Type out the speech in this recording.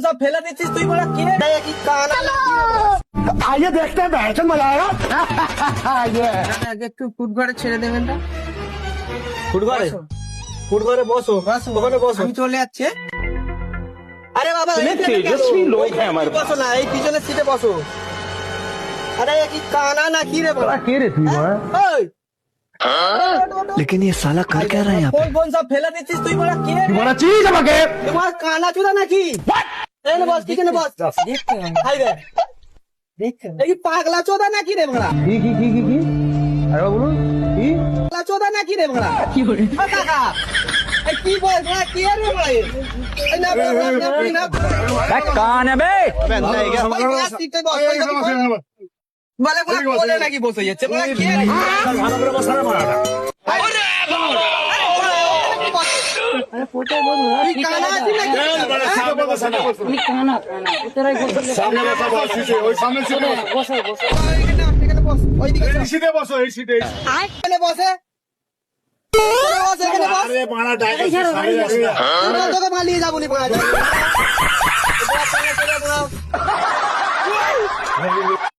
সব ফেলে দিচ্ছিস তুই বলা কি রে কি কানা आइए देखते हैं बैठन मजा आएगा আগে একটু ফুটঘরে ছেড়ে দেবেন না ফুটঘরে ফুটঘরে বসো ওখানে বসো আমি চলে যাচ্ছি আরে বাবা तेजस्वी लोग हैं हमारे বসো না এই পিছনের সিটে বসো আরে কি কানা না কি রে বলা के रे तू ওই लेकिन ये साला कर क्या रहा है यहाँ पे? ফোন সব ফেলে দিচ্ছিস তুই বলা কি রে बड़ा चीज है मगे তোমার কানা চুদা নাকি এখানে বস কিচেনে বস হাই রে এই কি পাগলা চোদা নাকি রে বলা की अरे बोलो की পাগলা চোদা নাকি রে বলা কি করে কাকা এই কি বল বলা কি রে বলা এই না कौन है बे? বলে বলে নাকি বসে যাচ্ছে বলা কি রে ভালো করে বসা না মারা আরে পোটে বল তুই কানা আছিস নাকি সামনে বসা না কানা তোরাই বল সামনে বসা বসিছে ওই সামনে ছিল বসে এখানে বস ওইদিকে এই সিটে বসো এই সিটে এখানে বসে এখানে বস আরে মারা ডাইরেক্ট সামনে আসে তোকে মালিয়ে যাবো নি